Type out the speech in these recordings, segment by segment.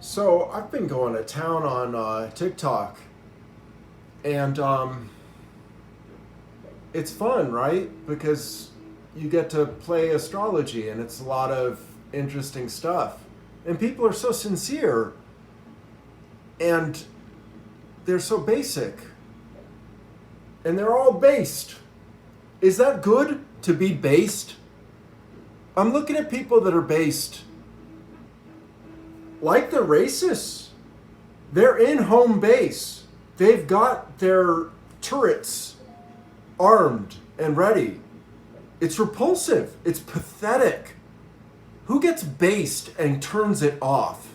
So I've been going to town on TikTok, and it's fun, right? Because you get to play astrology, and it's a lot of interesting stuff. And people are so sincere, and they're so basic, and they're all based. Is that good to be based? I'm looking at people that are based like the racists. They're in home base. They've got their turrets armed and ready. It's repulsive. It's pathetic. Who gets based and turns it off?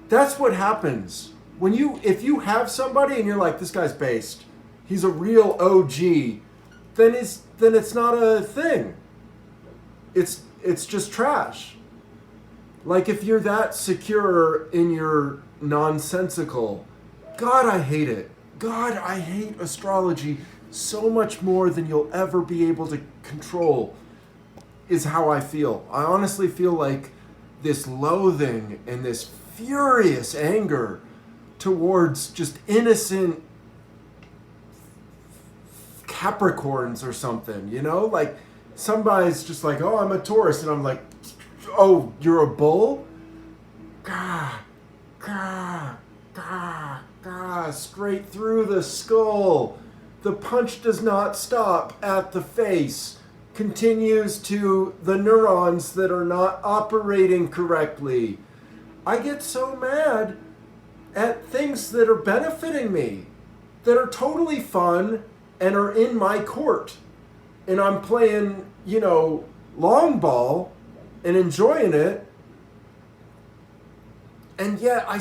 That's what happens. If you have somebody and you're like, this guy's based, he's a real OG, then it's not a thing. It's just trash. Like if you're that secure in your nonsensical, God, I hate it. God, I hate astrology so much more than you'll ever be able to control, is how I feel. I honestly feel like this loathing and this furious anger towards just innocent Capricorns or something, you know? Like somebody's just like, oh, I'm a Taurus, and I'm like, oh, you're a bull? Gah, gah, gah, gah, straight through the skull. The punch does not stop at the face, continues to the neurons that are not operating correctly. I get so mad at things that are benefiting me, that are totally fun and are in my court. And I'm playing, long ball and enjoying it, and yet I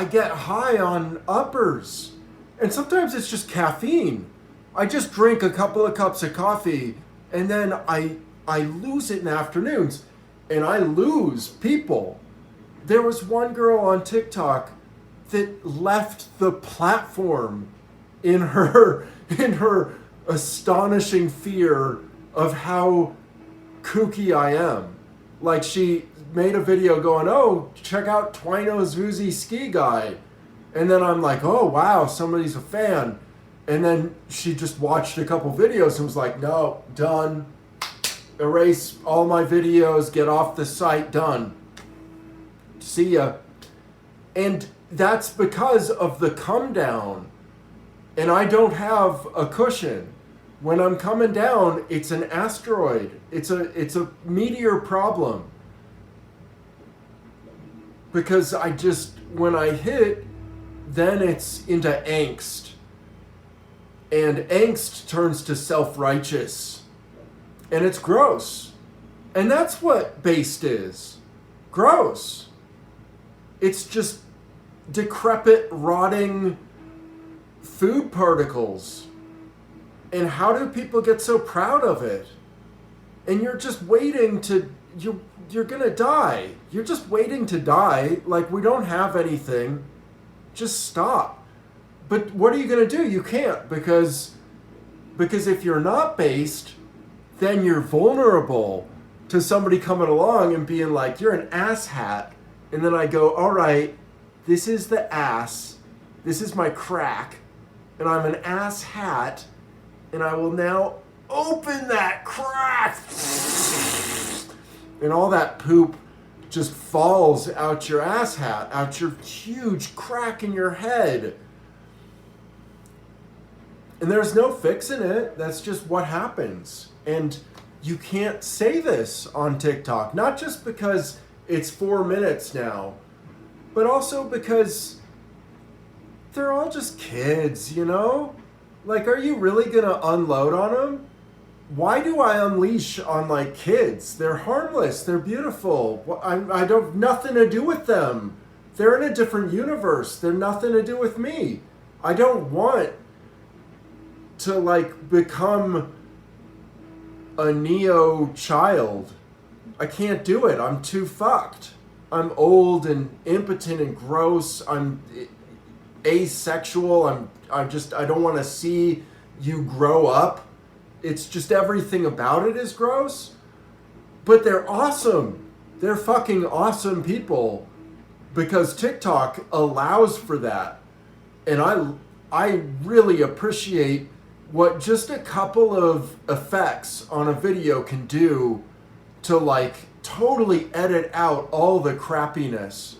get high on uppers, and sometimes it's just caffeine. I just drink a couple of cups of coffee, and then I lose it in the afternoons, and I lose people. There was one girl on TikTok that left the platform in her astonishing fear of how kooky I am. Like she made a video going, oh, check out Twino's Voozy Ski Guy. And then I'm like, oh, wow, somebody's a fan. And then she just watched a couple videos and was like, no, done. Erase all my videos, get off the site, done. See ya. And that's because of the come down. And I don't have a cushion. When I'm coming down, it's an asteroid. It's a meteor problem. Because when I hit, then it's into angst. And angst turns to self-righteous. And it's gross. And that's what based is. Gross. It's just decrepit, rotting food particles. And how do people get so proud of it? And you're just waiting you're gonna die. You're just waiting to die. Like, we don't have anything. Just stop. But what are you gonna do? You can't, because if you're not based, then you're vulnerable to somebody coming along and being like, you're an asshat. And then I go, all right, this is the ass. This is my crack. And I'm an ass hat. And I will now open that crack. And all that poop just falls out your ass hat, out your huge crack in your head. And there's no fixing it. That's just what happens. And you can't say this on TikTok. Not just because it's 4 minutes now, but also because they're all just kids, Like, are you really going to unload on them? Why do I unleash on, kids? They're harmless. They're beautiful. I don't have nothing to do with them. They're in a different universe. They're nothing to do with me. I don't want to, become a Neo child. I can't do it. I'm too fucked. I'm old and impotent and gross. I'm asexual. I don't want to see you grow up. It's just everything about it is gross. But they're awesome. They're fucking awesome people. because TikTok allows for that. And I really appreciate what just a couple of effects on a video can do to like totally edit out all the crappiness.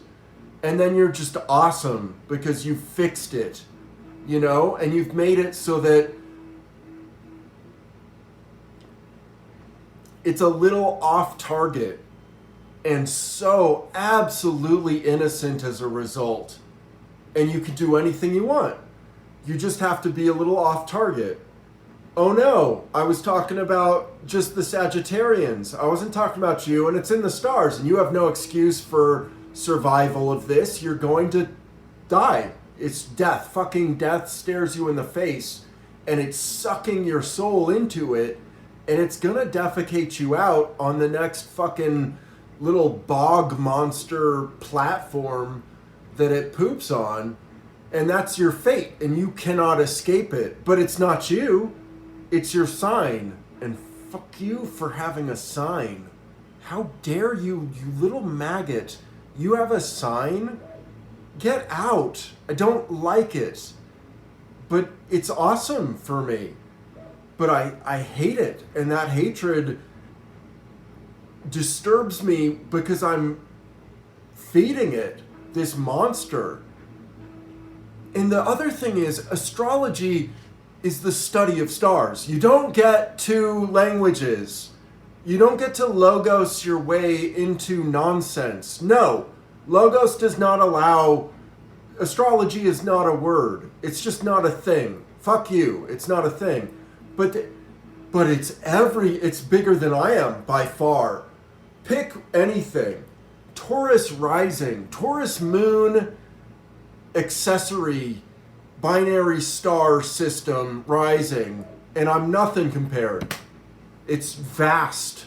And then you're just awesome because you fixed it, you know, and you've made it so that it's a little off target and so absolutely innocent as a result. And you can do anything you want. You just have to be a little off target. Oh no, I was talking about just the Sagittarians. I wasn't talking about you, and it's in the stars, and you have no excuse for survival of this. You're going to die. It's death. Fucking death stares you in the face, and it's sucking your soul into it, and it's gonna defecate you out on the next fucking little bog monster platform that it poops on, and that's your fate, and you cannot escape it. But it's not you. It's your sign, and fuck you for having a sign. How dare you, you little maggot. You have a sign? Get out. I don't like it. But it's awesome for me. But I hate it, and that hatred disturbs me because I'm feeding it, this monster. And the other thing is, astrology is the study of stars. You don't get to languages. You don't get to logos your way into nonsense. No, logos does not allow, astrology is not a word. It's just not a thing. Fuck you, it's not a thing. But it's bigger than I am by far. Pick anything. Taurus rising, Taurus moon, accessory, binary star system rising, and I'm nothing compared. It's vast.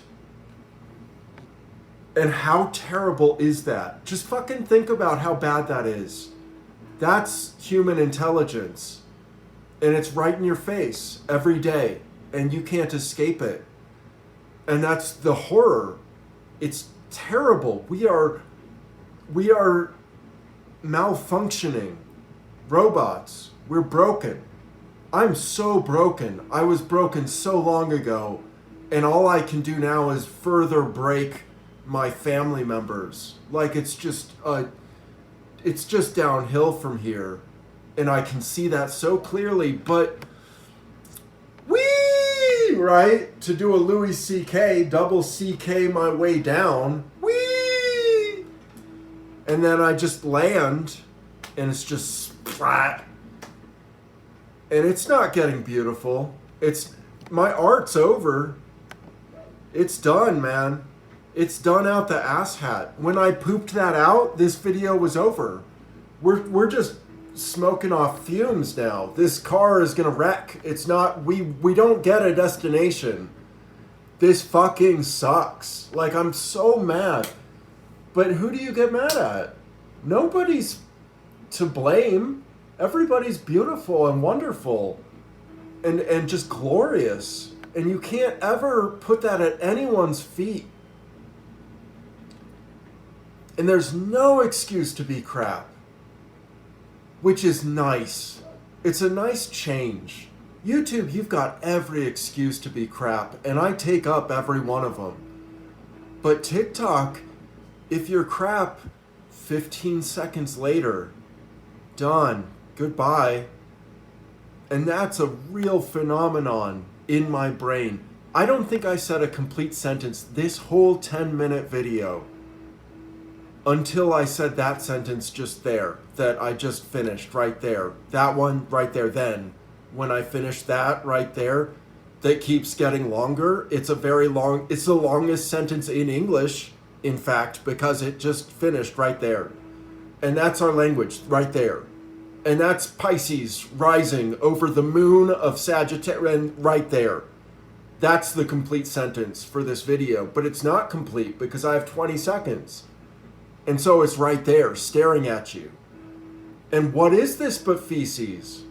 And how terrible is that? Just fucking think about how bad that is. That's human intelligence. And it's right in your face every day, and you can't escape it. And that's the horror. It's terrible. We are malfunctioning robots. We're broken. I'm so broken. I was broken so long ago, and all I can do now is further break my family members. Like it's just downhill from here, and I can see that so clearly. But whee, right? To do a Louis C.K., double C.K. my way down, whee, and then I just land, and it's just splat. And it's not getting beautiful. My art's over. It's done, man. It's done out the ass hat. When I pooped that out, this video was over. We're just smoking off fumes now. This car is gonna wreck. It's not, we don't get a destination. This fucking sucks. Like, I'm so mad. But who do you get mad at? Nobody's to blame. Everybody's beautiful and wonderful and just glorious. And you can't ever put that at anyone's feet. And there's no excuse to be crap, which is nice. It's a nice change. YouTube, you've got every excuse to be crap, and I take up every one of them. But TikTok, if you're crap, 15 seconds later, done. Goodbye. And that's a real phenomenon in my brain. I don't think I said a complete sentence this whole 10-minute video until I said that sentence just there, that I just finished right there. That one right there then. When I finish that right there, that keeps getting longer. It's the longest sentence in English, in fact, because it just finished right there. And that's our language right there. And that's Pisces rising over the moon of Sagittarius right there. That's the complete sentence for this video. But it's not complete because I have 20 seconds. And so it's right there staring at you. And what is this but feces?